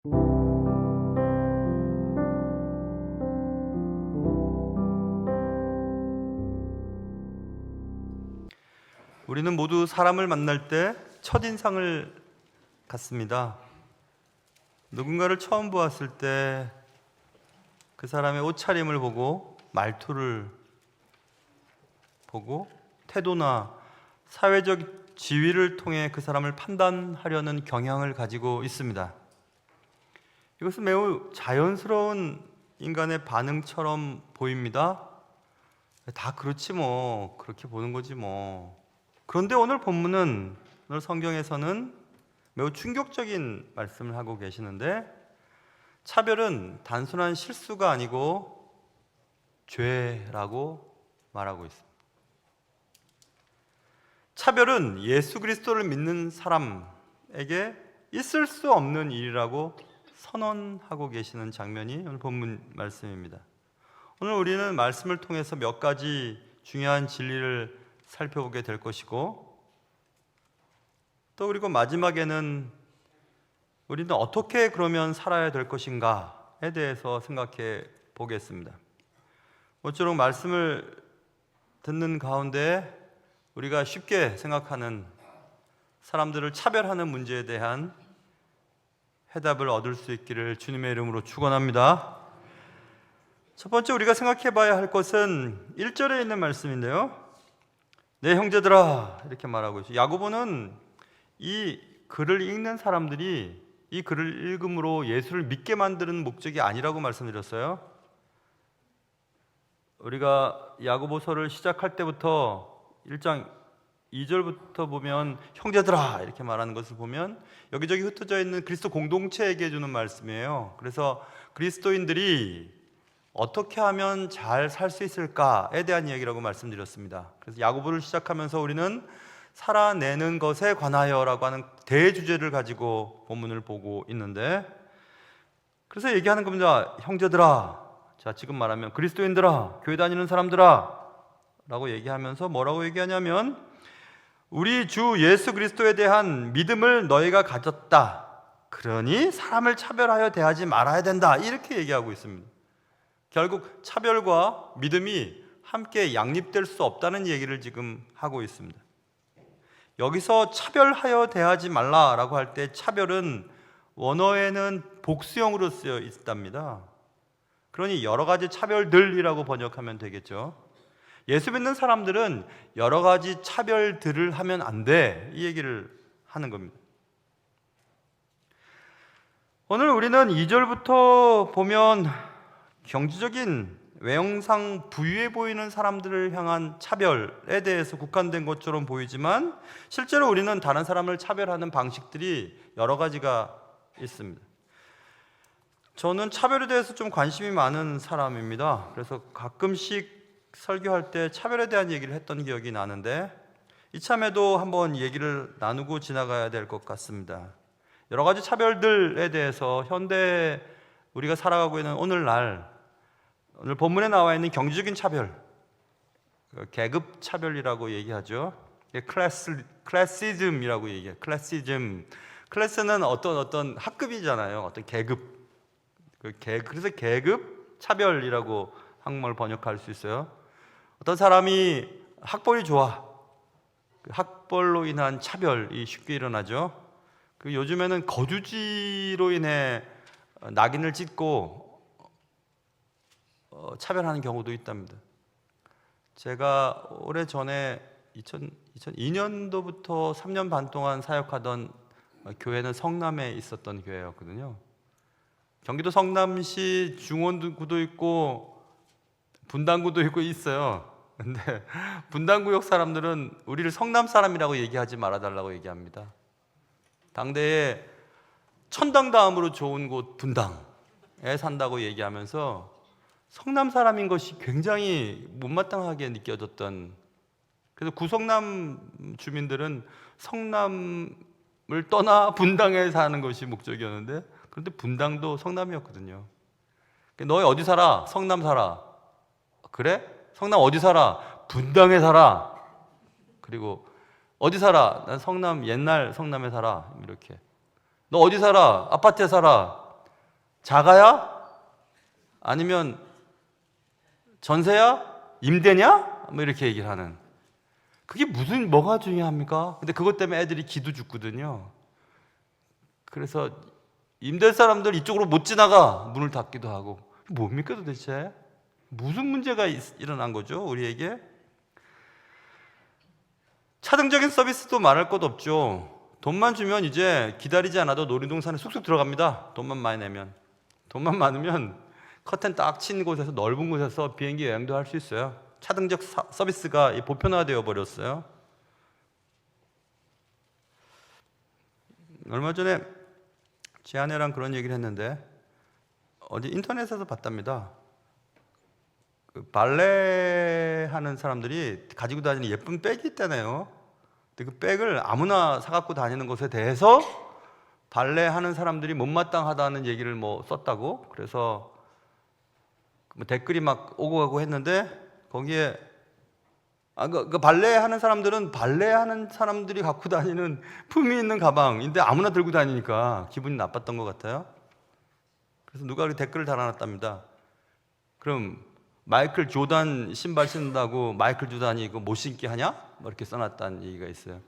우리는 모두 사람을 만날 때 첫인상을 갖습니다. 누군가를 처음 보았을 때 그 사람의 옷차림을 보고, 말투를 보고, 태도나 사회적 지위를 통해 그 사람을 판단하려는 경향을 가지고 있습니다. 이것은 매우 자연스러운 인간의 반응처럼 보입니다. 다 그렇지 뭐, 그렇게 보는 거지 뭐. 그런데 오늘 본문은, 오늘 성경에서는 매우 충격적인 말씀을 하고 계시는데, 차별은 단순한 실수가 아니고 죄라고 말하고 있습니다. 차별은 예수 그리스도를 믿는 사람에게 있을 수 없는 일이라고 선언하고 계시는 장면이 오늘 본문 말씀입니다. 오늘 우리는 말씀을 통해서 몇 가지 중요한 진리를 살펴보게 될 것이고, 또 그리고 마지막에는 우리는 어떻게 그러면 살아야 될 것인가에 대해서 생각해 보겠습니다. 모쪼록 말씀을 듣는 가운데 우리가 쉽게 생각하는 사람들을 차별하는 문제에 대한 해답을 얻을 수 있기를 주님의 이름으로 축원합니다. 첫 번째 우리가 생각해 봐야 할 것은 1절에 있는 말씀인데요. 내 형제들아, 이렇게 말하고 있어요. 야고보는 이 글을 읽는 사람들이 이 글을 읽음으로 예수를 믿게 만드는 목적이 아니라고 말씀드렸어요. 우리가 야고보서를 시작할 때부터 1장 2절부터 보면 형제들아 이렇게 말하는 것을 보면 여기저기 흩어져 있는 그리스도 공동체에게 주는 말씀이에요. 그래서 그리스도인들이 어떻게 하면 잘 살 수 있을까에 대한 이야기라고 말씀드렸습니다. 그래서 야고보를 시작하면서 우리는 살아내는 것에 관하여라고 하는 대주제를 가지고 본문을 보고 있는데, 그래서 얘기하는 겁니다. 형제들아, 자 지금 말하면 그리스도인들아, 교회 다니는 사람들아 라고 얘기하면서 뭐라고 얘기하냐면, 우리 주 예수 그리스도에 대한 믿음을 너희가 가졌다, 그러니 사람을 차별하여 대하지 말아야 된다, 이렇게 얘기하고 있습니다. 결국 차별과 믿음이 함께 양립될 수 없다는 얘기를 지금 하고 있습니다. 여기서 차별하여 대하지 말라라고 할 때 차별은 원어에는 복수형으로 쓰여 있답니다. 그러니 여러 가지 차별들이라고 번역하면 되겠죠. 예수 믿는 사람들은 여러 가지 차별들을 하면 안 돼, 이 얘기를 하는 겁니다. 오늘 우리는 2절부터 보면 경지적인 외형상 부유해 보이는 사람들을 향한 차별에 대해서 국한된 것처럼 보이지만, 실제로 우리는 다른 사람을 차별하는 방식들이 여러 가지가 있습니다. 저는 차별에 대해서 좀 관심이 많은 사람입니다. 그래서 가끔씩 설교할 때 차별에 대한 얘기를 했던 기억이 나는데, 이참에도 한번 얘기를 나누고 지나가야 될 것 같습니다. 여러 가지 차별들에 대해서 현대 우리가 살아가고 있는 오늘날, 오늘 본문에 나와 있는 경제적인 차별, 계급 차별이라고 얘기하죠. 클래시즘이라고 얘기해요. 클래시즘. 클래스는 어떤 학급이잖아요. 어떤 계급. 그래서 계급 차별이라고 한국말로 번역할 수 있어요. 어떤 사람이 학벌이 좋아, 학벌로 인한 차별이 쉽게 일어나죠. 요즘에는 거주지로 인해 낙인을 찍고 차별하는 경우도 있답니다. 제가 오래전에 2002년도부터 3년 반 동안 사역하던 교회는 성남에 있었던 교회였거든요. 경기도 성남시 중원구도 있고 분당구도 있고 있어요. 근데 분당구역 사람들은 우리를 성남 사람이라고 얘기하지 말아달라고 얘기합니다. 당대에 천당 다음으로 좋은 곳 분당에 산다고 얘기하면서 성남 사람인 것이 굉장히 못마땅하게 느껴졌던, 그래서 구성남 주민들은 성남을 떠나 분당에 사는 것이 목적이었는데, 그런데 분당도 성남이었거든요. 너희 어디 살아? 성남 살아. 그래? 성남 어디 살아? 분당에 살아. 그리고 어디 살아? 난 성남, 옛날 성남에 살아. 이렇게. 너 어디 살아? 아파트에 살아. 자가야? 아니면 전세야? 임대냐? 뭐 이렇게 얘기를 하는. 그게 뭐가 중요합니까? 근데 그것 때문에 애들이 기도 죽거든요. 그래서 임대 사람들 이쪽으로 못 지나가 문을 닫기도 하고. 뭡니까 도대체? 무슨 문제가 일어난 거죠 우리에게? 차등적인 서비스도 말할 것 없죠. 돈만 주면 이제 기다리지 않아도 놀이동산에 쑥쑥 들어갑니다. 돈만 많이 내면. 돈만 많으면 커튼 딱 친 곳에서, 넓은 곳에서 비행기 여행도 할 수 있어요. 차등적 서비스가 보편화되어 버렸어요. 얼마 전에 제 아내랑 그런 얘기를 했는데, 어디 인터넷에서 봤답니다. 그 발레 하는 사람들이 가지고 다니는 예쁜 백이 있다네요. 근데 그 백을 아무나 사갖고 다니는 것에 대해서 발레 하는 사람들이 못마땅하다는 얘기를 뭐 썼다고. 그래서 뭐 댓글이 막 오고 가고 했는데, 거기에 그 발레 하는 사람들은 발레 하는 사람들이 갖고 다니는 품위 있는 가방인데 아무나 들고 다니니까 기분이 나빴던 것 같아요. 그래서 누가 댓글을 달아놨답니다. 그럼 마이클 조단 신발 신는다고 마이클 조단이 이거 못 신게 하냐? 뭐 이렇게 써놨다는 얘기가 있어요.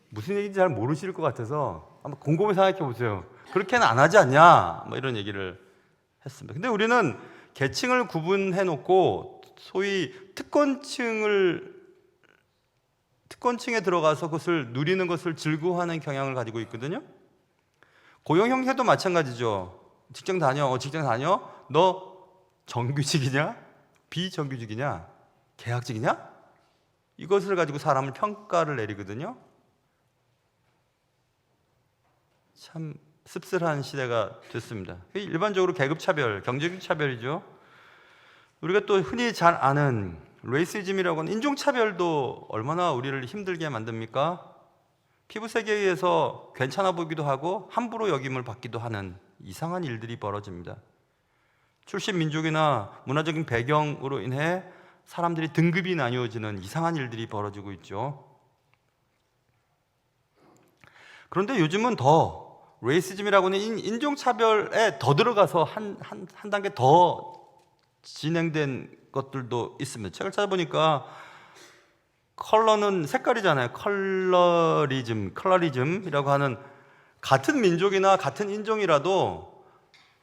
무슨 얘기인지 잘 모르실 것 같아서 한번 곰곰이 생각해 보세요. 그렇게는 안 하지 않냐? 뭐 이런 얘기를 했습니다. 근데 우리는 계층을 구분해 놓고 소위 특권층에 들어가서 그것을 누리는 것을 즐거워하는 경향을 가지고 있거든요. 고용 형태도 마찬가지죠. 직장 다녀. 너 정규직이냐? 비정규직이냐? 계약직이냐? 이것을 가지고 사람을 평가를 내리거든요. 참 씁쓸한 시대가 됐습니다. 일반적으로 계급차별, 경제적 차별이죠. 우리가 또 흔히 잘 아는 레이시즘이라고 하는 인종차별도 얼마나 우리를 힘들게 만듭니까? 피부색에 의해서 괜찮아 보이기도 하고 함부로 여김을 받기도 하는 이상한 일들이 벌어집니다. 출신 민족이나 문화적인 배경으로 인해 사람들이 등급이 나뉘어지는 이상한 일들이 벌어지고 있죠. 그런데 요즘은 더 레이시즘이라고 하는 인종차별에 더 들어가서 한 단계 더 진행된 것들도 있습니다. 책을 찾아보니까 컬러는 색깔이잖아요. 컬러리즘이라고 하는, 같은 민족이나 같은 인종이라도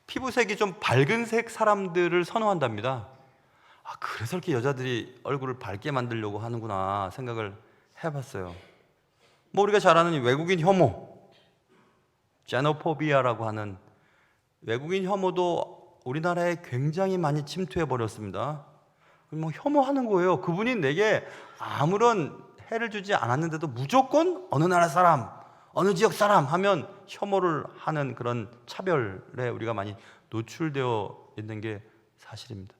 피부색이 좀 밝은 색 사람들을 선호한답니다. 그래서 이렇게 여자들이 얼굴을 밝게 만들려고 하는구나 생각을 해봤어요. 뭐 우리가 잘 아는 외국인 혐오, 제노포비아라고 하는 외국인 혐오도 우리나라에 굉장히 많이 침투해 버렸습니다. 뭐 혐오하는 거예요. 그분이 내게 아무런 해를 주지 않았는데도 무조건 어느 나라 사람, 어느 지역 사람 하면 혐오를 하는 그런 차별에 우리가 많이 노출되어 있는 게 사실입니다.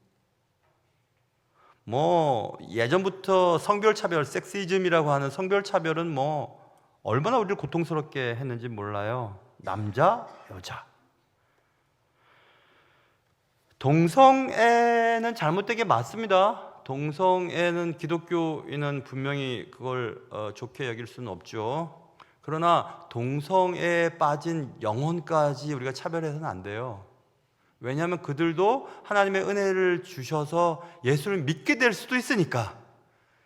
뭐 예전부터 성별차별, 섹시즘이라고 하는 성별차별은 뭐 얼마나 우리를 고통스럽게 했는지 몰라요. 남자, 여자. 동성애는 잘못된 게 맞습니다. 동성애는 기독교인은 분명히 그걸 좋게 여길 수는 없죠. 그러나 동성애에 빠진 영혼까지 우리가 차별해서는 안 돼요. 왜냐하면 그들도 하나님의 은혜를 주셔서 예수를 믿게 될 수도 있으니까.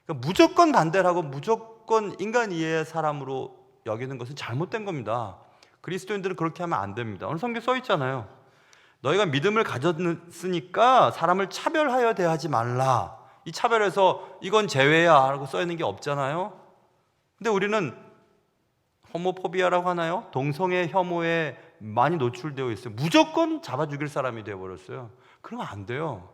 그러니까 무조건 반대를 하고 무조건 인간 이해의 사람으로 여기는 것은 잘못된 겁니다. 그리스도인들은 그렇게 하면 안 됩니다. 오늘 성경에 써 있잖아요. 너희가 믿음을 가졌으니까 사람을 차별하여 대하지 말라. 이 차별에서 이건 제외야 라고 써 있는 게 없잖아요. 근데 우리는 호모포비아라고 하나요? 동성애 혐오에 많이 노출되어 있어요. 무조건 잡아 죽일 사람이 되어버렸어요. 그러면 안 돼요.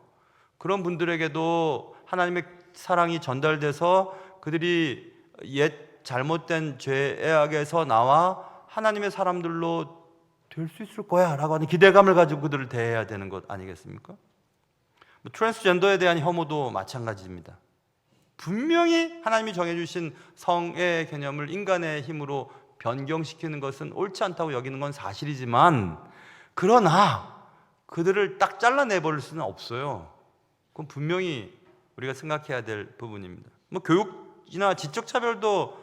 그런 분들에게도 하나님의 사랑이 전달돼서 그들이 옛 잘못된 죄악에서 나와 하나님의 사람들로 될 수 있을 거야 라고 하는 기대감을 가지고 그들을 대해야 되는 것 아니겠습니까? 트랜스젠더에 대한 혐오도 마찬가지입니다. 분명히 하나님이 정해주신 성의 개념을 인간의 힘으로 변경시키는 것은 옳지 않다고 여기는 건 사실이지만, 그러나 그들을 딱 잘라내버릴 수는 없어요. 그건 분명히 우리가 생각해야 될 부분입니다. 뭐 교육이나 지적 차별도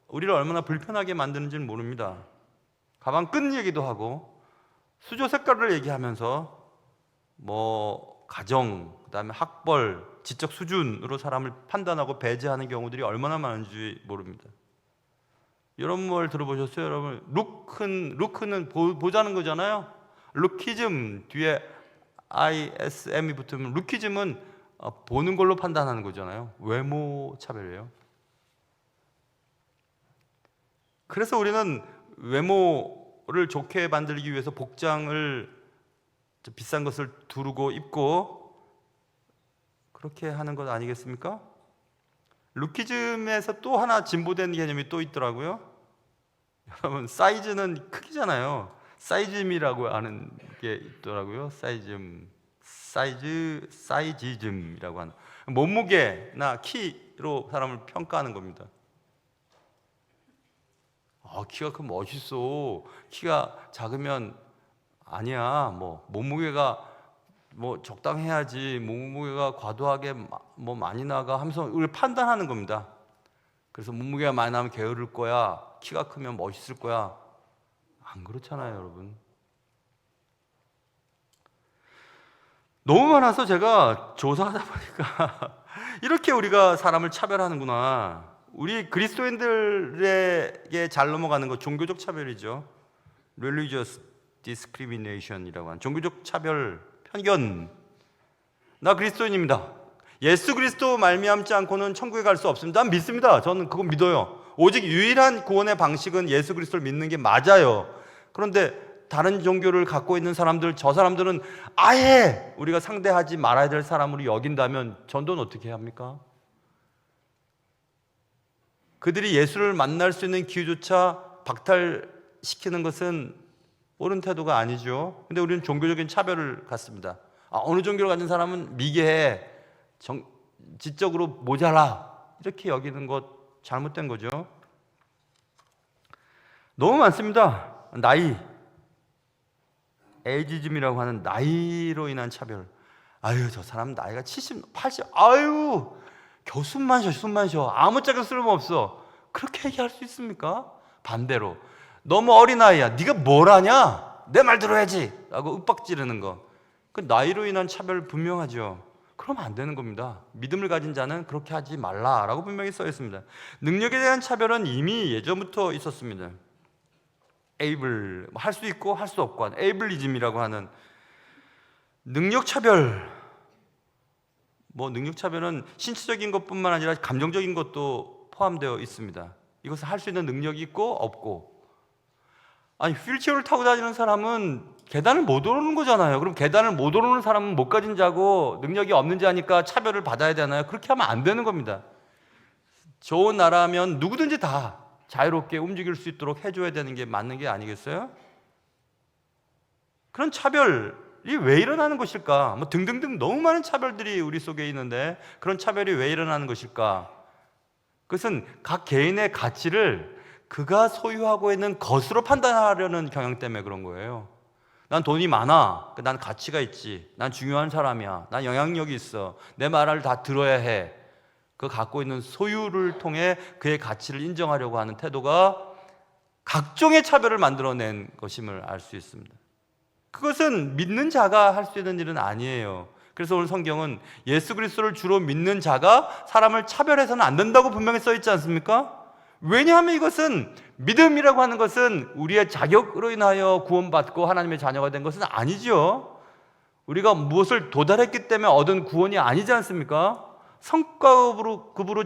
우리를 얼마나 불편하게 만드는지는 모릅니다. 가방 끈 얘기도 하고 수조 색깔을 얘기하면서 뭐 가정, 그다음에 학벌, 지적 수준으로 사람을 판단하고 배제하는 경우들이 얼마나 많은지 모릅니다. 이런 말 들어보셨어요? 여러분, 루크는 보자는 거잖아요. 루키즘, 뒤에 ISM이 붙으면 루키즘은 보는 걸로 판단하는 거잖아요. 외모 차별이에요. 그래서 우리는 외모를 좋게 만들기 위해서 복장을 비싼 것을 두르고 입고 그렇게 하는 것 아니겠습니까? 루키즘에서 또 하나 진보된 개념이 또 있더라고요. 여러분, 사이즈는 크기잖아요. 사이즘이라고 하는 게 있더라고요. 사이지즘이라고 하는, 몸무게나 키로 사람을 평가하는 겁니다. 키가 크면 멋있어. 키가 작으면 아니야. 뭐 몸무게가 뭐 적당해야지. 몸무게가 과도하게 뭐 많이 나가 하면서 우리를 판단하는 겁니다. 그래서 몸무게가 많이 나면 게으를 거야. 키가 크면 멋있을 거야. 안 그렇잖아요, 여러분. 너무 많아서 제가 조사하다 보니까 이렇게 우리가 사람을 차별하는구나. 우리 그리스도인들에게 잘 넘어가는 거 종교적 차별이죠. Religious discrimination이라고 하는 종교적 차별, 편견. 나 그리스도인입니다. 예수 그리스도 말미암지 않고는 천국에 갈 수 없습니다. 난 믿습니다. 저는 그거 믿어요. 오직 유일한 구원의 방식은 예수 그리스도를 믿는 게 맞아요. 그런데 다른 종교를 갖고 있는 사람들, 저 사람들은 아예 우리가 상대하지 말아야 될 사람으로 여긴다면 전도는 어떻게 해야 합니까? 그들이 예수를 만날 수 있는 기회조차 박탈시키는 것은 옳은 태도가 아니죠. 근데 우리는 종교적인 차별을 갖습니다. 어느 종교를 가진 사람은 미개해, 지적으로 모자라, 이렇게 여기는 것 잘못된 거죠. 너무 많습니다. 나이, 에이지즘이라고 하는 나이로 인한 차별. 아유, 저 사람 나이가 70, 80, 아유, 숨만 쉬어. 아무짝에 쓸모없어. 그렇게 얘기할 수 있습니까? 반대로 너무 어린아이야. 네가 뭘 아냐? 내 말 들어야지 라고 윽박지르는 거. 그 나이로 인한 차별 분명하죠. 그러면 안 되는 겁니다. 믿음을 가진 자는 그렇게 하지 말라라고 분명히 써 있습니다. 능력에 대한 차별은 이미 예전부터 있었습니다. 에이블, 할 수 있고 할 수 없고 하는 에이블리즘이라고 하는 능력 차별. 능력 차별은 신체적인 것뿐만 아니라 감정적인 것도 포함되어 있습니다. 이것을 할 수 있는 능력이 있고 없고. 아니, 휠체어를 타고 다니는 사람은 계단을 못 오르는 거잖아요. 그럼 계단을 못 오르는 사람은 못 가진 자고 능력이 없는 자니까 차별을 받아야 되나요? 그렇게 하면 안 되는 겁니다. 좋은 나라면 누구든지 다 자유롭게 움직일 수 있도록 해줘야 되는 게 맞는 게 아니겠어요? 그런 차별이 왜 일어나는 것일까? 등등등 너무 많은 차별들이 우리 속에 있는데 그런 차별이 왜 일어나는 것일까? 그것은 각 개인의 가치를 그가 소유하고 있는 것으로 판단하려는 경향 때문에 그런 거예요. 난 돈이 많아. 난 가치가 있지. 난 중요한 사람이야. 난 영향력이 있어. 내 말을 다 들어야 해. 그 갖고 있는 소유를 통해 그의 가치를 인정하려고 하는 태도가 각종의 차별을 만들어낸 것임을 알 수 있습니다. 그것은 믿는 자가 할 수 있는 일은 아니에요. 그래서 오늘 성경은 예수 그리스도를 주로 믿는 자가 사람을 차별해서는 안 된다고 분명히 써 있지 않습니까? 왜냐하면 이것은 믿음이라고 하는 것은 우리의 자격으로 인하여 구원받고 하나님의 자녀가 된 것은 아니죠. 우리가 무엇을 도달했기 때문에 얻은 구원이 아니지 않습니까? 성과급으로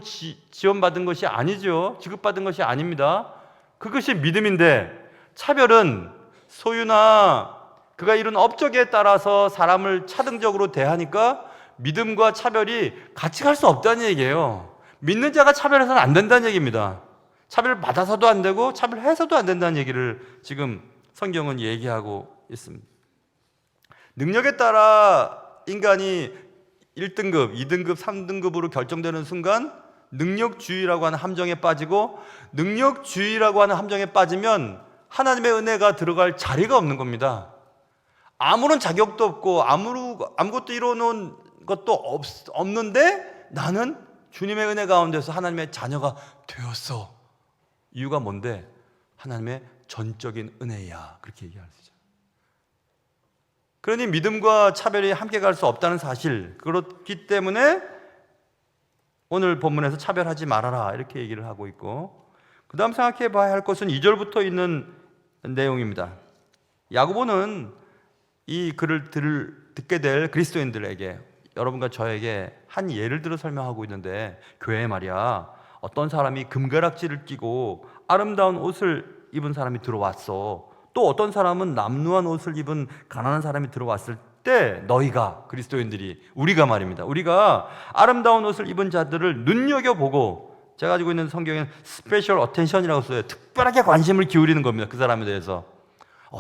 지원받은 것이 아니죠. 지급받은 것이 아닙니다. 그것이 믿음인데, 차별은 소유나 그가 이룬 업적에 따라서 사람을 차등적으로 대하니까 믿음과 차별이 같이 갈 수 없다는 얘기예요. 믿는 자가 차별해서는 안 된다는 얘기입니다. 차별을 받아서도 안 되고 차별해서도 안 된다는 얘기를 지금 성경은 얘기하고 있습니다. 능력에 따라 인간이 1등급, 2등급, 3등급으로 결정되는 순간 능력주의라고 하는 함정에 빠지고, 능력주의라고 하는 함정에 빠지면 하나님의 은혜가 들어갈 자리가 없는 겁니다. 아무런 자격도 없고 아무것도 이뤄놓은 것도 없는데 나는 주님의 은혜 가운데서 하나님의 자녀가 되었어. 이유가 뭔데? 하나님의 전적인 은혜야. 그렇게 얘기할 수 있죠. 그러니 믿음과 차별이 함께 갈 수 없다는 사실, 그렇기 때문에 오늘 본문에서 차별하지 말아라 이렇게 얘기를 하고 있고, 그 다음 생각해 봐야 할 것은 2절부터 있는 내용입니다. 야고보는 이 글을 듣게 될 그리스도인들에게, 여러분과 저에게 한 예를 들어 설명하고 있는데, 교회에 말이야 어떤 사람이 금가락지를 끼고 아름다운 옷을 입은 사람이 들어왔어. 또 어떤 사람은 남루한 옷을 입은 가난한 사람이 들어왔을 때 너희가, 그리스도인들이, 우리가 말입니다, 우리가 아름다운 옷을 입은 자들을 눈여겨보고, 제가 가지고 있는 성경에는 스페셜 어텐션이라고 써요. 특별하게 관심을 기울이는 겁니다. 그 사람에 대해서.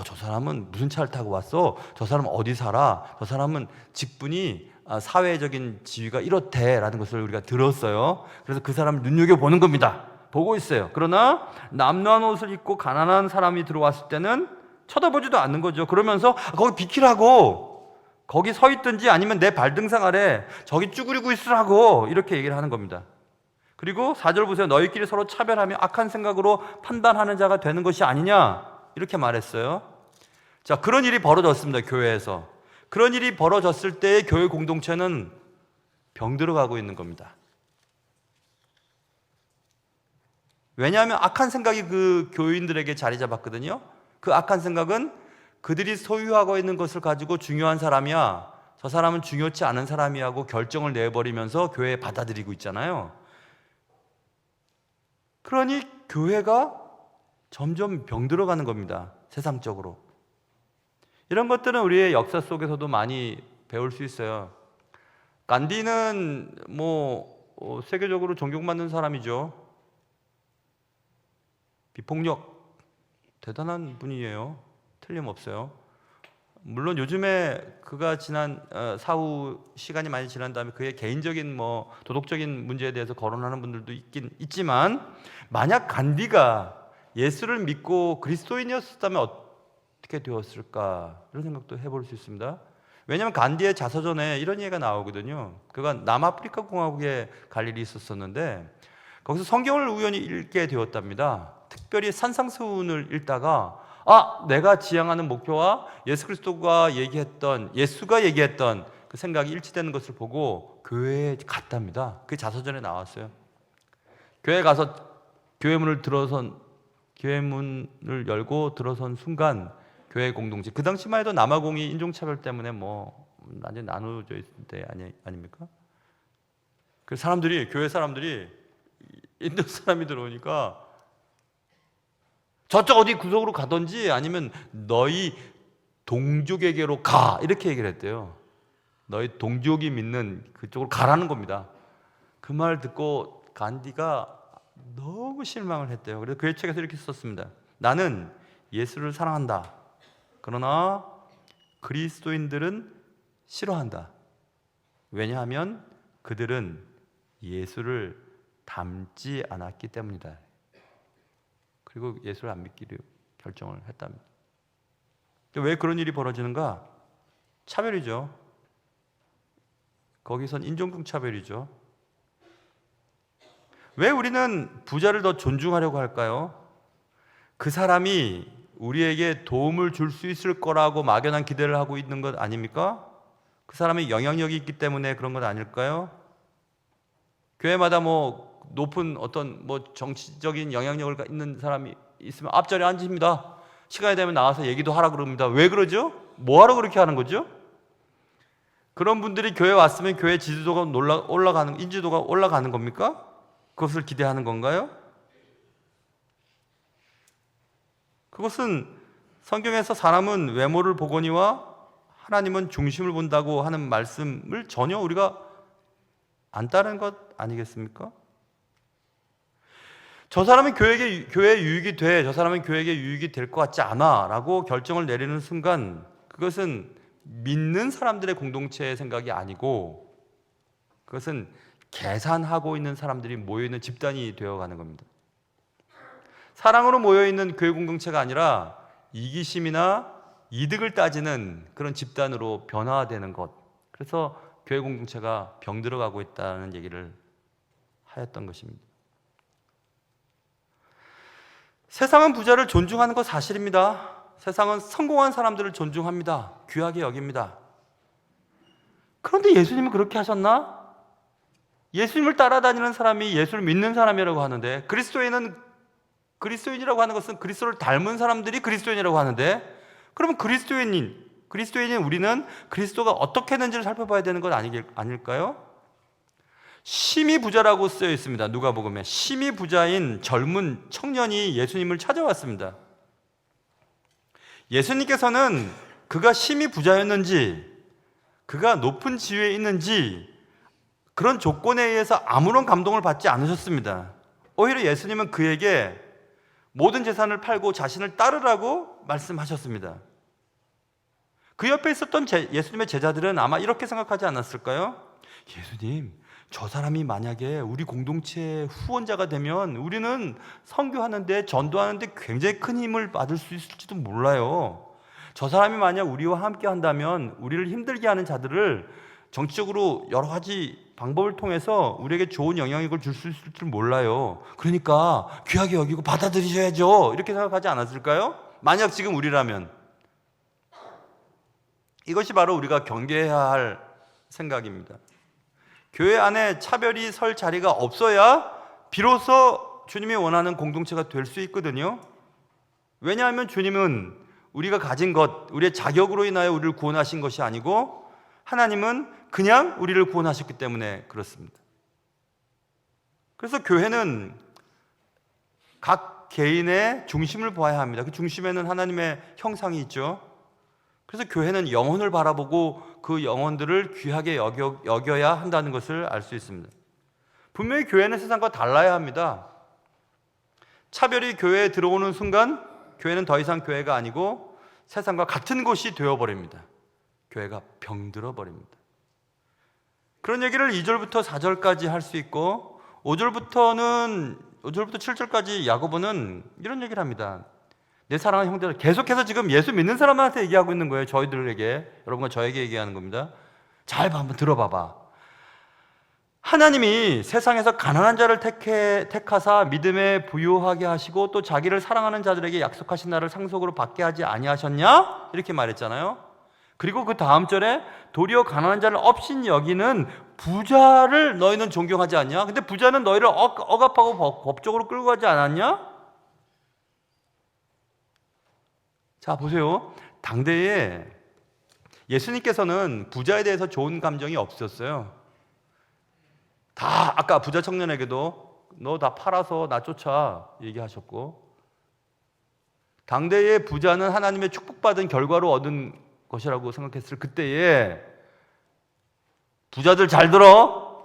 저 사람은 무슨 차를 타고 왔어? 저 사람은 어디 살아? 저 사람은 직분이, 사회적인 지위가 이렇대 라는 것을 우리가 들었어요. 그래서 그 사람을 눈여겨보는 겁니다. 보고 있어요. 그러나 남루한 옷을 입고 가난한 사람이 들어왔을 때는 쳐다보지도 않는 거죠. 그러면서 거기 비키라고, 거기 서 있든지 아니면 내 발등상 아래 저기 쭈그리고 있으라고, 이렇게 얘기를 하는 겁니다. 그리고 4절 보세요. 너희끼리 서로 차별하며 악한 생각으로 판단하는 자가 되는 것이 아니냐, 이렇게 말했어요. 자, 그런 일이 벌어졌습니다. 교회에서. 그런 일이 벌어졌을 때의 교회 공동체는 병들어가고 있는 겁니다. 왜냐하면 악한 생각이 그 교인들에게 자리 잡았거든요. 그 악한 생각은 그들이 소유하고 있는 것을 가지고 중요한 사람이야, 저 사람은 중요치 않은 사람이야 하고 결정을 내버리면서 교회에 받아들이고 있잖아요. 그러니 교회가 점점 병들어가는 겁니다. 세상적으로. 이런 것들은 우리의 역사 속에서도 많이 배울 수 있어요. 간디는 세계적으로 존경받는 사람이죠. 비폭력 대단한 분이에요. 틀림없어요. 물론 요즘에 그가 지난 사후 시간이 많이 지난 다음에 그의 개인적인 도덕적인 문제에 대해서 거론하는 분들도 있긴 있지만, 만약 간디가 예수를 믿고 그리스도인이었다면 어떻게 되었을까, 이런 생각도 해볼 수 있습니다. 왜냐하면 간디의 자서전에 이런 얘기가 나오거든요. 그가 남아프리카 공화국에 갈 일이 있었었는데 거기서 성경을 우연히 읽게 되었답니다. 특별히 산상수훈을 읽다가 내가 지향하는 목표와 예수가 얘기했던 그 생각이 일치되는 것을 보고 교회에 갔답니다. 그게 자서전에 나왔어요. 교회에 가서 교회문을 열고 들어선 순간 교회 공동체, 그 당시만 해도 남아공이 인종차별 때문에 완전히 나누어져 있을 때 아닙니까? 그 교회 사람들이 인도 사람이 들어오니까 저쪽 어디 구석으로 가든지 아니면 너희 동족에게로 가, 이렇게 얘기를 했대요. 너희 동족이 믿는 그쪽으로 가라는 겁니다. 그 말 듣고 간디가 너무 실망을 했대요. 그래서 그의 책에서 이렇게 썼습니다. 나는 예수를 사랑한다. 그러나 그리스도인들은 싫어한다. 왜냐하면 그들은 예수를 닮지 않았기 때문이다. 그리고 예수를 안 믿기로 결정을 했답니다. 왜 그런 일이 벌어지는가? 차별이죠. 거기선 인종적 차별이죠. 왜 우리는 부자를 더 존중하려고 할까요? 그 사람이 우리에게 도움을 줄 수 있을 거라고 막연한 기대를 하고 있는 것 아닙니까? 그 사람이 영향력이 있기 때문에 그런 것 아닐까요? 교회마다 높은 어떤 정치적인 영향력을 있는 사람이 있으면 앞자리에 앉습니다. 시간이 되면 나와서 얘기도 하라 그럽니다. 왜 그러죠? 뭐하러 그렇게 하는 거죠? 그런 분들이 교회에 왔으면 교회 지지도가 인지도가 올라가는 겁니까? 그것을 기대하는 건가요? 그것은 성경에서 사람은 외모를 보거니와 하나님은 중심을 본다고 하는 말씀을 전혀 우리가 안 따르는 것 아니겠습니까? 저 사람은 교회에 유익이 돼, 저 사람은 교회에게 유익이 될 것 같지 않아 라고 결정을 내리는 순간, 그것은 믿는 사람들의 공동체의 생각이 아니고 그것은 계산하고 있는 사람들이 모여있는 집단이 되어가는 겁니다. 사랑으로 모여있는 교회 공동체가 아니라 이기심이나 이득을 따지는 그런 집단으로 변화되는 것, 그래서 교회 공동체가 병들어가고 있다는 얘기를 하였던 것입니다. 세상은 부자를 존중하는 것 사실입니다. 세상은 성공한 사람들을 존중합니다. 귀하게 여깁니다. 그런데 예수님은 그렇게 하셨나? 예수님을 따라다니는 사람이 예수를 믿는 사람이라고 하는데, 그리스도인이라고 하는 것은 그리스도를 닮은 사람들이 그리스도인이라고 하는데, 그러면 그리스도인인 우리는 그리스도가 어떻게 했는지를 살펴봐야 되는 것 아닐까요? 심히 부자라고 쓰여 있습니다. 누가복음에 심히 부자인 젊은 청년이 예수님을 찾아왔습니다. 예수님께서는 그가 심히 부자였는지, 그가 높은 지위에 있는지 그런 조건에 의해서 아무런 감동을 받지 않으셨습니다. 오히려 예수님은 그에게 모든 재산을 팔고 자신을 따르라고 말씀하셨습니다. 그 옆에 있었던 예수님의 제자들은 아마 이렇게 생각하지 않았을까요? 예수님, 저 사람이 만약에 우리 공동체의 후원자가 되면 우리는 선교하는데, 전도하는데 굉장히 큰 힘을 받을 수 있을지도 몰라요. 저 사람이 만약 우리와 함께 한다면 우리를 힘들게 하는 자들을 정치적으로 여러 가지 방법을 통해서 우리에게 좋은 영향력을 줄 수 있을 줄 몰라요. 그러니까 귀하게 여기고 받아들이셔야죠. 이렇게 생각하지 않았을까요? 만약 지금 우리라면. 이것이 바로 우리가 경계해야 할 생각입니다. 교회 안에 차별이 설 자리가 없어야 비로소 주님이 원하는 공동체가 될 수 있거든요. 왜냐하면 주님은 우리가 가진 것, 우리의 자격으로 인하여 우리를 구원하신 것이 아니고, 하나님은 그냥 우리를 구원하셨기 때문에 그렇습니다. 그래서 교회는 각 개인의 중심을 보아야 합니다. 그 중심에는 하나님의 형상이 있죠. 그래서 교회는 영혼을 바라보고 그 영혼들을 귀하게 여겨야 한다는 것을 알 수 있습니다. 분명히 교회는 세상과 달라야 합니다. 차별이 교회에 들어오는 순간 교회는 더 이상 교회가 아니고 세상과 같은 곳이 되어버립니다. 교회가 병들어 버립니다. 그런 얘기를 2절부터 4절까지 할 수 있고, 5절부터 7절까지 야고보는 이런 얘기를 합니다. 내 사랑하는 형제들, 계속해서 지금 예수 믿는 사람한테 얘기하고 있는 거예요. 저희들에게, 여러분과 저에게 얘기하는 겁니다. 잘 한번 들어봐봐. 하나님이 세상에서 가난한 자를 택하사 믿음에 부유하게 하시고 또 자기를 사랑하는 자들에게 약속하신 날을 상속으로 받게 하지 아니하셨냐? 이렇게 말했잖아요. 그리고 그 다음 절에 도리어 가난한 자를 업신 여기는 부자를 너희는 존경하지 않냐? 근데 부자는 너희를 억압하고 법적으로 끌고 가지 않았냐? 자, 보세요. 당대에 예수님께서는 부자에 대해서 좋은 감정이 없었어요. 다 아까 부자 청년에게도 너 다 팔아서 나 쫓아 얘기하셨고, 당대의 부자는 하나님의 축복받은 결과로 얻은 것이라고 생각했을 그때에, 부자들 잘 들어.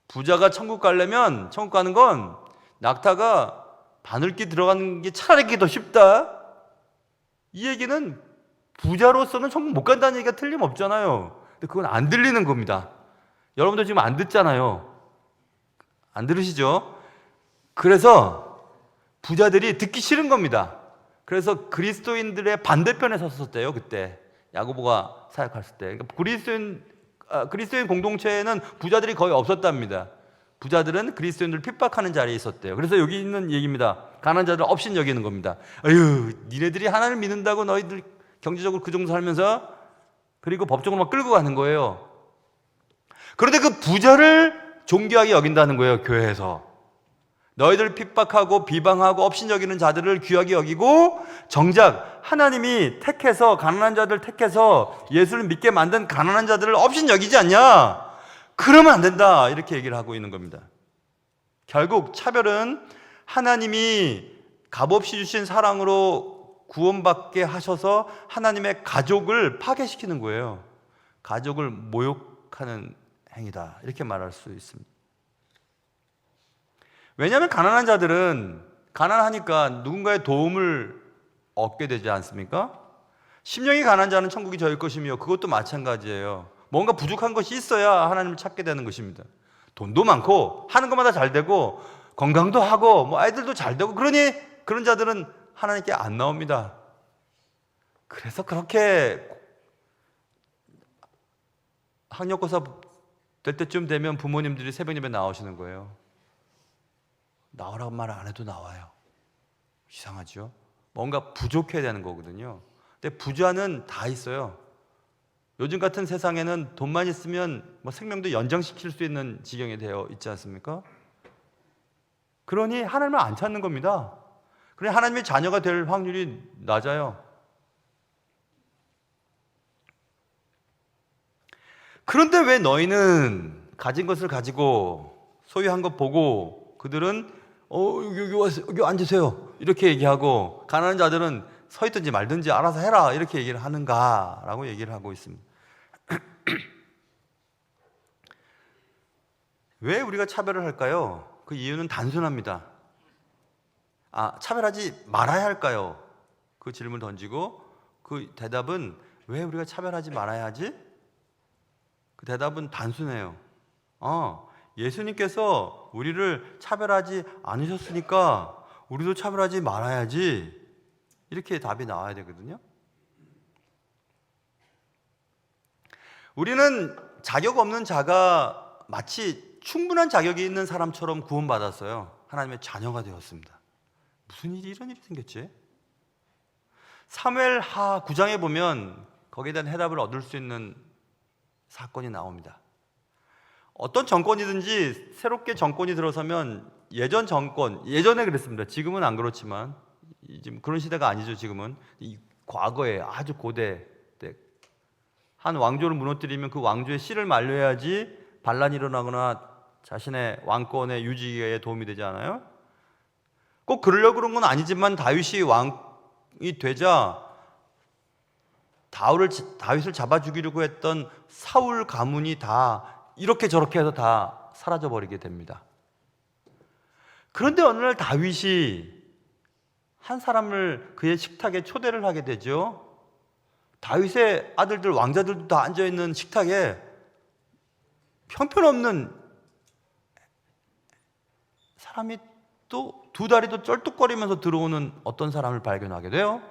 부자가 천국 가려면, 천국 가는 건 낙타가 바늘기 들어가는 게 차라리 더 쉽다. 이 얘기는 부자로서는 천국 못 간다는 얘기가 틀림없잖아요. 근데 그건 안 들리는 겁니다. 여러분들 지금 안 듣잖아요. 안 들으시죠? 그래서 부자들이 듣기 싫은 겁니다. 그래서 그리스도인들의 반대편에 섰었대요. 그때 야고보가 사역했을 때. 그러니까 그리스도인 공동체에는 부자들이 거의 없었답니다. 부자들은 그리스도인들을 핍박하는 자리에 있었대요. 그래서 여기 있는 얘기입니다. 가난한 자들 업신 여기는 겁니다. 아유, 니네들이 하나님을 믿는다고 너희들 경제적으로 그 정도 살면서, 그리고 법적으로 막 끌고 가는 거예요. 그런데 그 부자를 존귀하게 여긴다는 거예요. 교회에서 너희들 핍박하고 비방하고 업신 여기는 자들을 귀하게 여기고, 정작 하나님이 택해서 가난한 자들 택해서 예수를 믿게 만든 가난한 자들을 업신 여기지 않냐? 그러면 안 된다. 이렇게 얘기를 하고 있는 겁니다. 결국 차별은 하나님이 값없이 주신 사랑으로 구원받게 하셔서 하나님의 가족을 파괴시키는 거예요. 가족을 모욕하는 행위다. 이렇게 말할 수 있습니다. 왜냐하면 가난한 자들은 가난하니까 누군가의 도움을 얻게 되지 않습니까? 심령이 가난한 자는 천국이 저일 것이며, 그것도 마찬가지예요. 뭔가 부족한 것이 있어야 하나님을 찾게 되는 것입니다. 돈도 많고 하는 것마다 잘 되고 건강도 하고 뭐 아이들도 잘 되고, 그러니 그런 자들은 하나님께 안 나옵니다. 그래서 그렇게 학력고사 될 때쯤 되면 부모님들이 새벽 예배 나오시는 거예요. 나오라고 말 안 해도 나와요. 이상하죠? 뭔가 부족해야 되는 거거든요. 근데 부자는 다 있어요. 요즘 같은 세상에는 돈만 있으면 뭐 생명도 연장시킬 수 있는 지경이 되어 있지 않습니까? 그러니 하나님을 안 찾는 겁니다. 그러니 하나님의 자녀가 될 확률이 낮아요. 그런데 왜 너희는 가진 것을 가지고 소유한 것 보고 그들은 여기 와서 여기 앉으세요 이렇게 얘기하고, 가난한 자들은 서 있든지 말든지 알아서 해라 이렇게 얘기를 하는가라고 얘기를 하고 있습니다. 왜 우리가 차별을 할까요? 그 이유는 단순합니다. 차별하지 말아야 할까요? 그 질문을 던지고 그 대답은 왜 우리가 차별하지 말아야 하지? 그 대답은 단순해요. 예수님께서 우리를 차별하지 않으셨으니까 우리도 차별하지 말아야지. 이렇게 답이 나와야 되거든요. 우리는 자격 없는 자가 마치 충분한 자격이 있는 사람처럼 구원받았어요. 하나님의 자녀가 되었습니다. 무슨 일이 이런 일이 생겼지? 사무엘하 9장에 보면 거기에 대한 해답을 얻을 수 있는 사건이 나옵니다. 어떤 정권이든지 새롭게 정권이 들어서면 예전 정권, 예전에 그랬습니다. 지금은 안 그렇지만, 지금 그런 시대가 아니죠. 지금은 과거에 아주 고대 때 한 왕조를 무너뜨리면 그 왕조의 씨를 말려야지 반란이 일어나거나 자신의 왕권의 유지에 도움이 되지 않아요? 꼭 그러려고 그런 건 아니지만 다윗이 왕이 되자 다윗을 잡아 죽이려고 했던 사울 가문이 다 이렇게 저렇게 해서 다 사라져 버리게 됩니다. 그런데 어느 날 다윗이 한 사람을 그의 식탁에 초대를 하게 되죠. 다윗의 아들들, 왕자들도 다 앉아있는 식탁에 형편없는 사람이 또 두 다리도 쩔뚝거리면서 들어오는 어떤 사람을 발견하게 돼요.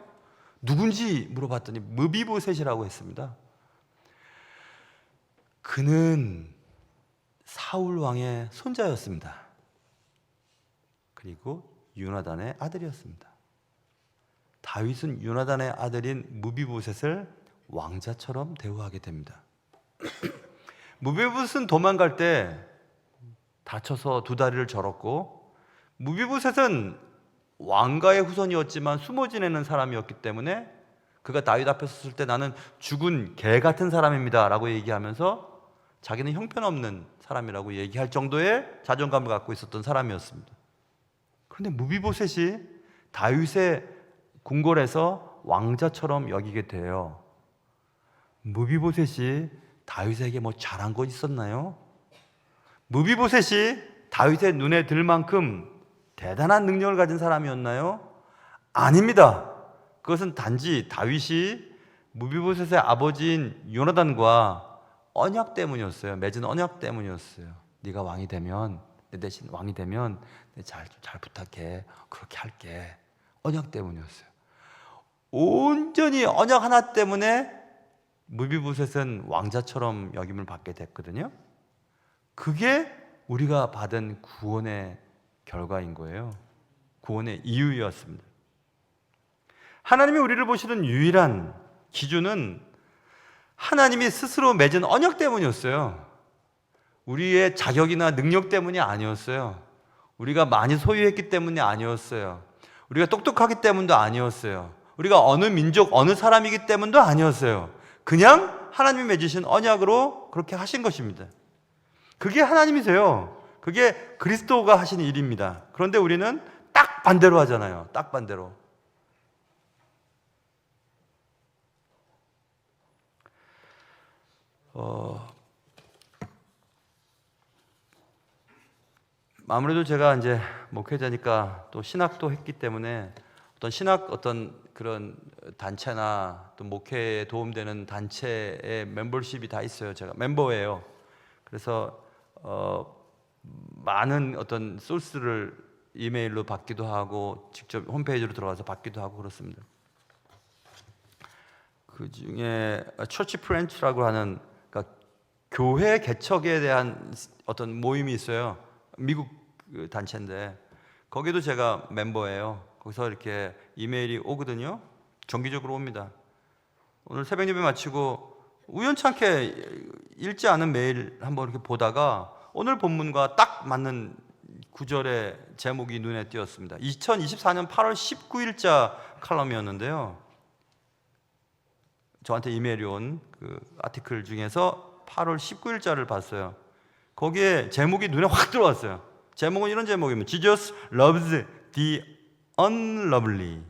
누군지 물어봤더니 무비보셋이라고 했습니다. 그는 사울 왕의 손자였습니다. 그리고 요나단의 아들이었습니다. 다윗은 요나단의 아들인 무비보셋을 왕자처럼 대우하게 됩니다. 무비보셋은 도망갈 때 다쳐서 두 다리를 절었고, 무비보셋은 왕가의 후손이었지만 숨어 지내는 사람이었기 때문에 그가 다윗 앞에 섰을 때 나는 죽은 개 같은 사람입니다 라고 얘기하면서 자기는 형편없는 사람이라고 얘기할 정도의 자존감을 갖고 있었던 사람이었습니다. 그런데 무비보셋이 다윗의 궁궐에서 왕자처럼 여기게 돼요. 무비보셋이 다윗에게 뭐 잘한 거 있었나요? 무비보셋이 다윗의 눈에 들 만큼 대단한 능력을 가진 사람이었나요? 아닙니다. 그것은 단지 다윗이 무비보셋의 아버지인 요나단과 언약 때문이었어요. 맺은 언약 때문이었어요. 네가 왕이 되면, 내 대신 왕이 되면 잘 부탁해. 그렇게 할게. 언약 때문이었어요. 온전히 언약 하나 때문에 무비보셋은 왕자처럼 여김을 받게 됐거든요. 그게 우리가 받은 구원의 결과인 거예요. 구원의 이유였습니다. 하나님이 우리를 보시는 유일한 기준은 하나님이 스스로 맺은 언약 때문이었어요. 우리의 자격이나 능력 때문이 아니었어요. 우리가 많이 소유했기 때문이 아니었어요. 우리가 똑똑하기 때문도 아니었어요. 우리가 어느 민족, 어느 사람이기 때문도 아니었어요. 그냥 하나님이 맺으신 언약으로 그렇게 하신 것입니다. 그게 하나님이세요. 그게 그리스도가 하신 일입니다. 그런데 우리는 딱 반대로 하잖아요. 딱 반대로. 아무래도 제가 이제 목회자니까 또 신학도 했기 때문에 어떤 그런 단체나 또 목회에 도움되는 단체의 멤버십이 다 있어요. 제가 멤버예요. 그래서 많은 어떤 소스를 이메일로 받기도 하고 직접 홈페이지로 들어가서 받기도 하고 그렇습니다. 그 중에 처치 프렌치라고 하는, 그러니까 교회 개척에 대한 어떤 모임이 있어요. 미국 단체인데 거기도 제가 멤버예요. 거기서 이렇게 이메일이 오거든요. 정기적으로 옵니다. 오늘 새벽 예배 마치고 우연찮게 읽지 않은 메일 한번 이렇게 보다가 오늘 본문과 딱 맞는 구절의 제목이 눈에 띄었습니다. 2024년 8월 19일자 칼럼이었는데요. 저한테 이메일이 온 그 아티클 중에서 8월 19일자를 봤어요. 거기에 제목이 눈에 확 들어왔어요. 제목은 이런 제목입니다. Jesus loves the unlovely.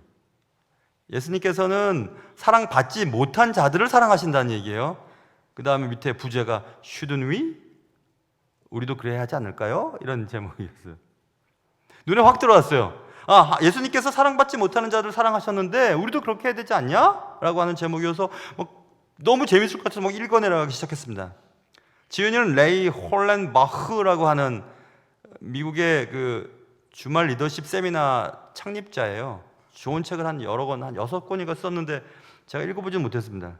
예수님께서는 사랑받지 못한 자들을 사랑하신다는 얘기예요. 그 다음에 밑에 부제가 shouldn't we? 우리도 그래야 하지 않을까요? 이런 제목이었어요. 눈에 확 들어왔어요. 아, 예수님께서 사랑받지 못하는 자들을 사랑하셨는데 우리도 그렇게 해야 되지 않냐? 라고 하는 제목이어서 너무 재밌을 것 같아서 읽어내려가기 시작했습니다. 지은이는 레이 홀렌바흐라고 하는 미국의 그 주말 리더십 세미나 창립자예요. 좋은 책을 한 여러 권, 한 6권인가 썼는데 제가 읽어보지는 못했습니다.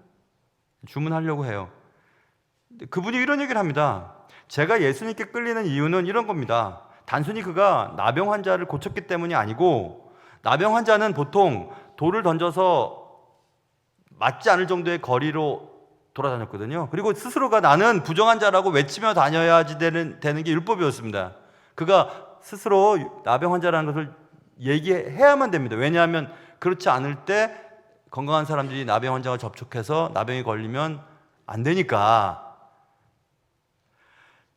주문하려고 해요. 그분이 이런 얘기를 합니다. 제가 예수님께 끌리는 이유는 이런 겁니다. 단순히 그가 나병 환자를 고쳤기 때문이 아니고, 나병 환자는 보통 돌을 던져서 맞지 않을 정도의 거리로 돌아다녔거든요. 그리고 스스로가 나는 부정한 자라고 외치며 다녀야지 되는 게 율법이었습니다. 그가 스스로 나병 환자라는 것을 얘기해야만 됩니다. 왜냐하면 그렇지 않을 때 건강한 사람들이 나병 환자와 접촉해서 나병이 걸리면 안 되니까.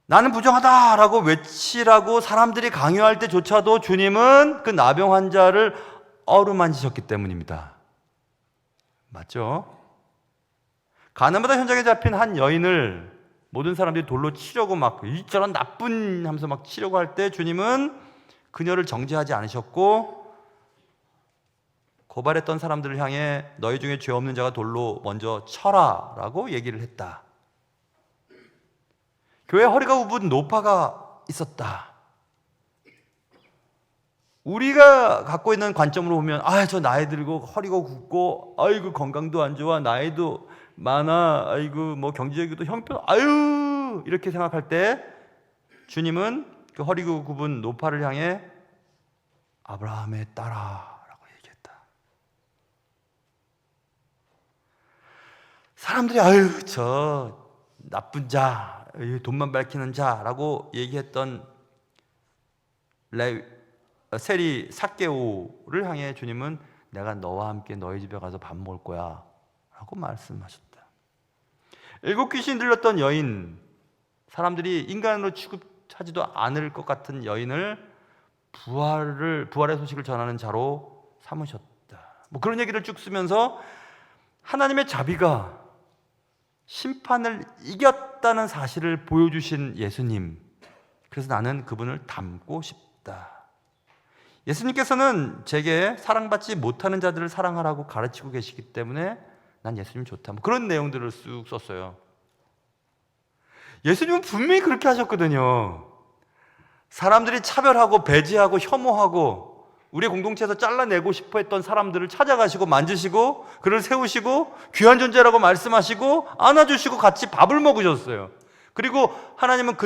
나는 부정하다라고 외치라고 사람들이 강요할 때조차도 주님은 그 나병 환자를 어루만지셨기 때문입니다. 맞죠? 가나마다 현장에 잡힌 한 여인을 모든 사람들이 돌로 치려고 막 이처럼 나쁜 하면서 막 치려고 할 때 주님은 그녀를 정죄하지 않으셨고, 고발했던 사람들을 향해 너희 중에 죄 없는 자가 돌로 먼저 쳐라 라고 얘기를 했다. 교회 허리가 굽은 노파가 있었다. 우리가 갖고 있는 관점으로 보면 저 나이 들고 허리가 굽고 아이고 건강도 안 좋아, 나이도 많아, 아이고 뭐 경제적으로도 형편, 아유 이렇게 생각할 때 주님은 그 허리가 굽은 노파를 향해 아브라함의 딸아라고 얘기했다. 사람들이 아유 저 나쁜 자, 돈만 밝히는 자라고 얘기했던 세리 삭개오를 향해 주님은 내가 너와 함께 너희 집에 가서 밥 먹을 거야 라고 말씀하셨다. 7 귀신 들렸던 여인, 사람들이 인간으로 취급하지도 않을 것 같은 여인을 부활의 소식을 전하는 자로 삼으셨다. 뭐 그런 얘기를 쭉 쓰면서 하나님의 자비가 심판을 이겼다는 사실을 보여주신 예수님, 그래서 나는 그분을 닮고 싶다. 예수님께서는 제게 사랑받지 못하는 자들을 사랑하라고 가르치고 계시기 때문에 난 예수님 좋다. 뭐 그런 내용들을 쑥 썼어요. 예수님은 분명히 그렇게 하셨거든요. 사람들이 차별하고 배제하고 혐오하고 우리 공동체에서 잘라내고 싶어 했던 사람들을 찾아가시고 만지시고 그를 세우시고 귀한 존재라고 말씀하시고 안아주시고 같이 밥을 먹으셨어요. 그리고 하나님은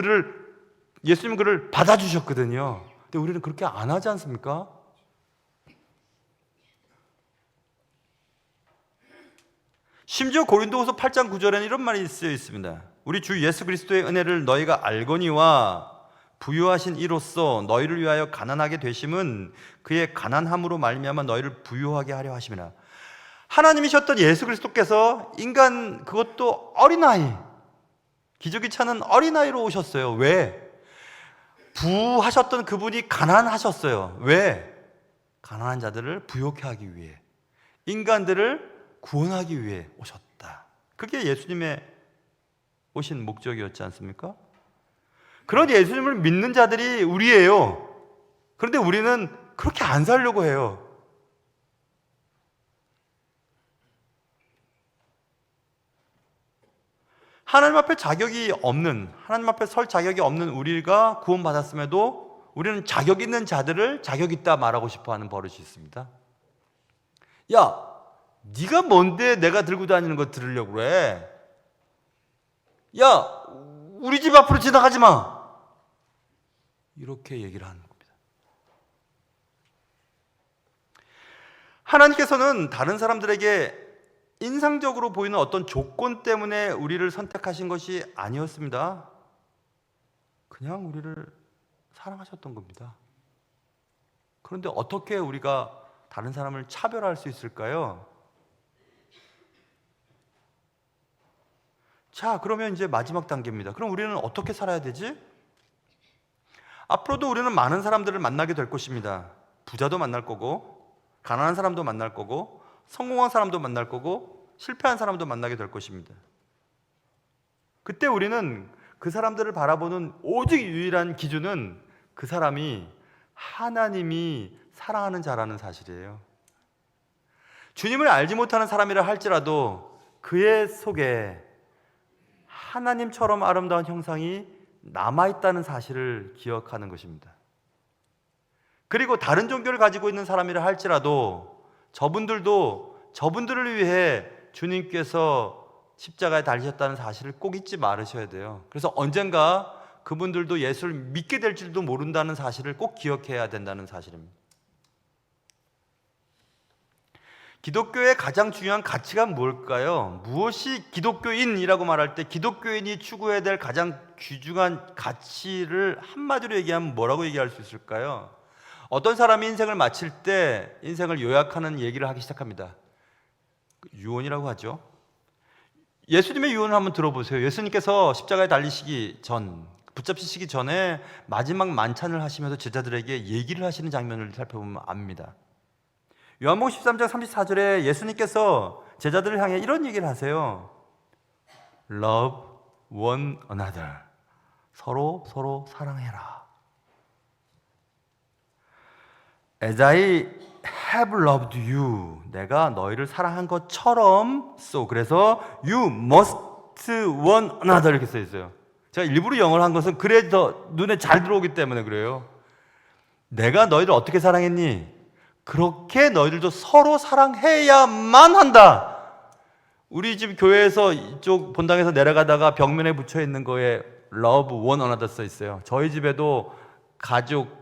예수님은 그를 받아주셨거든요. 근데 우리는 그렇게 안 하지 않습니까? 심지어 고린도후서 8장 9절에는 이런 말이 쓰여 있습니다. 우리 주 예수 그리스도의 은혜를 너희가 알거니와 부유하신 이로써 너희를 위하여 가난하게 되심은 그의 가난함으로 말미암아 너희를 부유하게 하려 하심이라. 하나님이셨던 예수 그리스도께서 인간, 그것도 어린아이, 기저귀 차는 어린아이로 오셨어요. 왜? 부하셨던 그분이 가난하셨어요. 왜? 가난한 자들을 부욕해 하기 위해, 인간들을 구원하기 위해 오셨다. 그게 예수님의 오신 목적이었지 않습니까? 그런 예수님을 믿는 자들이 우리예요. 그런데 우리는 그렇게 안 살려고 해요. 하나님 앞에 하나님 앞에 설 자격이 없는 우리가 구원받았음에도 우리는 자격 있는 자들을 자격 있다 말하고 싶어하는 버릇이 있습니다. 야, 네가 뭔데 내가 들고 다니는 거 들으려고 그래? 야, 우리 집 앞으로 지나가지 마. 이렇게 얘기를 하는 겁니다. 하나님께서는 다른 사람들에게 인상적으로 보이는 어떤 조건 때문에 우리를 선택하신 것이 아니었습니다. 그냥 우리를 사랑하셨던 겁니다. 그런데 어떻게 우리가 다른 사람을 차별할 수 있을까요? 자, 그러면 이제 마지막 단계입니다. 그럼 우리는 어떻게 살아야 되지? 앞으로도 우리는 많은 사람들을 만나게 될 것입니다. 부자도 만날 거고, 가난한 사람도 만날 거고, 성공한 사람도 만날 거고, 실패한 사람도 만나게 될 것입니다. 그때 우리는 그 사람들을 바라보는 오직 유일한 기준은 그 사람이 하나님이 사랑하는 자라는 사실이에요. 주님을 알지 못하는 사람이라 할지라도 그의 속에 하나님처럼 아름다운 형상이 남아있다는 사실을 기억하는 것입니다. 그리고 다른 종교를 가지고 있는 사람이라 할지라도 저분들도 저분들을 위해 주님께서 십자가에 달리셨다는 사실을 꼭 잊지 말으셔야 돼요. 그래서 언젠가 그분들도 예수를 믿게 될 줄도 모른다는 사실을 꼭 기억해야 된다는 사실입니다. 기독교의 가장 중요한 가치가 뭘까요? 무엇이 기독교인이라고 말할 때 기독교인이 추구해야 될 가장 귀중한 가치를 한마디로 얘기하면 뭐라고 얘기할 수 있을까요? 어떤 사람이 인생을 마칠 때 인생을 요약하는 얘기를 하기 시작합니다. 유언이라고 하죠. 예수님의 유언을 한번 들어보세요. 예수님께서 십자가에 달리시기 전, 붙잡히시기 전에 마지막 만찬을 하시면서 제자들에게 얘기를 하시는 장면을 살펴보면 압니다. 요한복음 13장 34절에 예수님께서 제자들을 향해 이런 얘기를 하세요. Love one another. 서로 사랑해라. As I have loved you. 내가 너희를 사랑한 것처럼 그래서 you must one another 이렇게 써 있어요. 제가 일부러 영어를 한 것은 그래 더 눈에 잘 들어오기 때문에 그래요. 내가 너희를 어떻게 사랑했니? 그렇게 너희들도 서로 사랑해야만 한다. 우리 집 교회에서 이쪽 본당에서 내려가다가 벽면에 붙여 있는 거에 Love one another 써 있어요. 저희 집에도 가족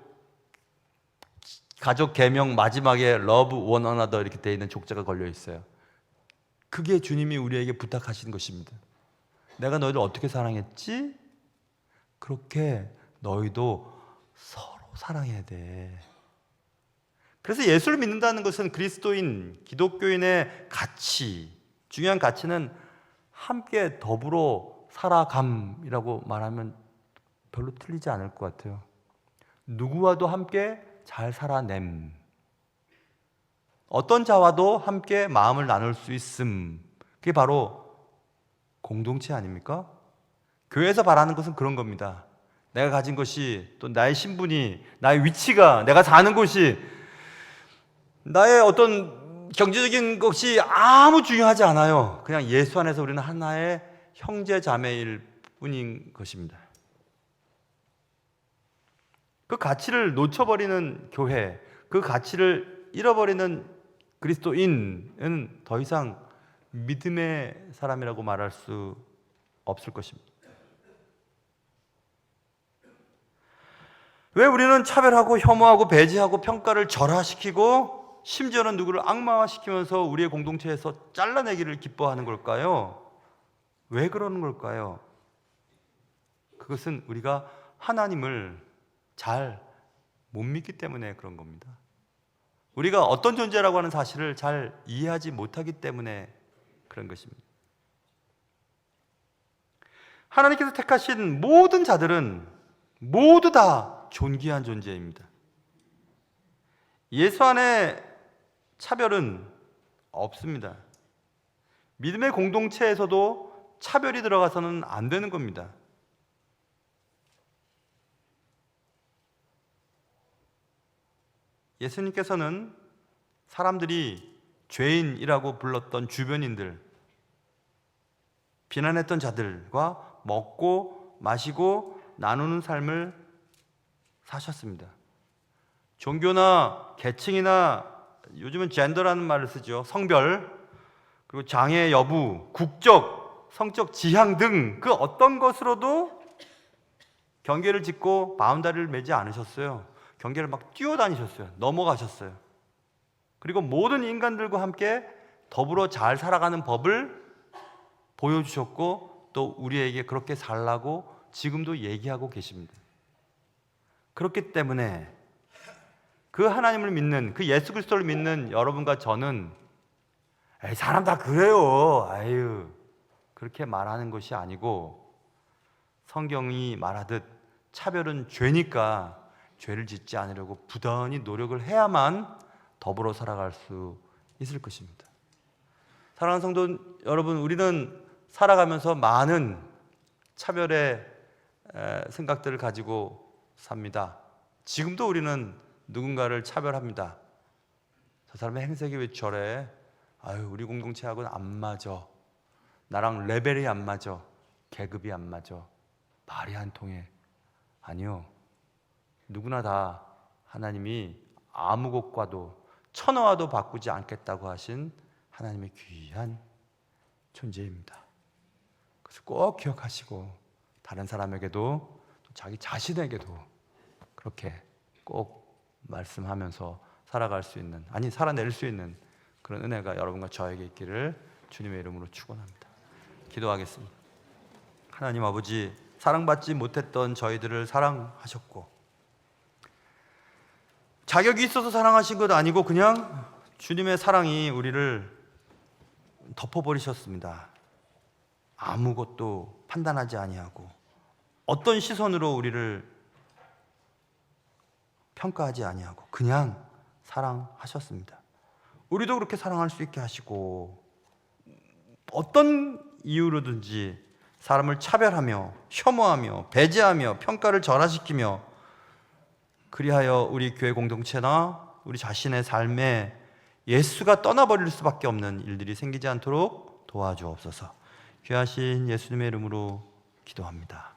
계명 마지막에 Love one another 이렇게 돼 있는 족자가 걸려 있어요. 그게 주님이 우리에게 부탁하신 것입니다. 내가 너희들 어떻게 사랑했지? 그렇게 너희도 서로 사랑해야 돼. 그래서 예수를 믿는다는 것은 그리스도인, 기독교인의 가치, 중요한 가치는 함께 더불어 살아감이라고 말하면 별로 틀리지 않을 것 같아요. 누구와도 함께 잘 살아냄. 어떤 자와도 함께 마음을 나눌 수 있음. 그게 바로 공동체 아닙니까? 교회에서 바라는 것은 그런 겁니다. 내가 가진 것이, 또 나의 신분이, 나의 위치가, 내가 사는 곳이, 나의 어떤 경제적인 것이 아무 중요하지 않아요. 그냥 예수 안에서 우리는 하나의 형제 자매일 뿐인 것입니다. 그 가치를 놓쳐버리는 교회, 그 가치를 잃어버리는 그리스도인은 더 이상 믿음의 사람이라고 말할 수 없을 것입니다. 왜 우리는 차별하고 혐오하고 배제하고 평가를 절하시키고 심지어는 누구를 악마화시키면서 우리의 공동체에서 잘라내기를 기뻐하는 걸까요? 왜 그러는 걸까요? 그것은 우리가 하나님을 잘 못 믿기 때문에 그런 겁니다. 우리가 어떤 존재라고 하는 사실을 잘 이해하지 못하기 때문에 그런 것입니다. 하나님께서 택하신 모든 자들은 모두 다 존귀한 존재입니다. 예수 안에 차별은 없습니다. 믿음의 공동체에서도 차별이 들어가서는 안 되는 겁니다. 예수님께서는 사람들이 죄인이라고 불렀던 주변인들, 비난했던 자들과 먹고 마시고 나누는 삶을 사셨습니다. 종교나 계층이나 요즘은 젠더라는 말을 쓰죠. 성별, 그리고 장애 여부, 국적, 성적 지향 등 그 어떤 것으로도 경계를 짓고 바운다리를 매지 않으셨어요. 경계를 막 뛰어다니셨어요. 넘어가셨어요. 그리고 모든 인간들과 함께 더불어 잘 살아가는 법을 보여주셨고 또 우리에게 그렇게 살라고 지금도 얘기하고 계십니다. 그렇기 때문에 그 하나님을 믿는, 그 예수 그리스도를 믿는 여러분과 저는 에이, 사람 다 그래요, 아유, 그렇게 말하는 것이 아니고 성경이 말하듯 차별은 죄니까 죄를 짓지 않으려고 부단히 노력을 해야만 더불어 살아갈 수 있을 것입니다. 사랑하는 성도 여러분, 우리는 살아가면서 많은 차별의 생각들을 가지고 삽니다. 지금도 우리는 누군가를 차별합니다. 저 사람의 행색이 왜 저래? 아유, 우리 공동체하고는 안 맞아. 나랑 레벨이 안 맞아. 계급이 안 맞아. 말이 안 통해. 아니요. 누구나 다 하나님이 아무 것과도 천하와도 바꾸지 않겠다고 하신 하나님의 귀한 존재입니다. 그래서 꼭 기억하시고 다른 사람에게도 또 자기 자신에게도 그렇게 꼭 말씀하면서 살아갈 수 있는, 아니 살아낼 수 있는 그런 은혜가 여러분과 저에게 있기를 주님의 이름으로 축원합니다. 기도하겠습니다. 하나님 아버지, 사랑받지 못했던 저희들을 사랑하셨고 자격이 있어서 사랑하신 것 아니고 그냥 주님의 사랑이 우리를 덮어버리셨습니다. 아무것도 판단하지 아니하고 어떤 시선으로 우리를 평가하지 아니하고 그냥 사랑하셨습니다. 우리도 그렇게 사랑할 수 있게 하시고 어떤 이유로든지 사람을 차별하며 혐오하며 배제하며 평가를 절하시키며 그리하여 우리 교회 공동체나 우리 자신의 삶에 예수가 떠나버릴 수밖에 없는 일들이 생기지 않도록 도와주옵소서. 귀하신 예수님의 이름으로 기도합니다.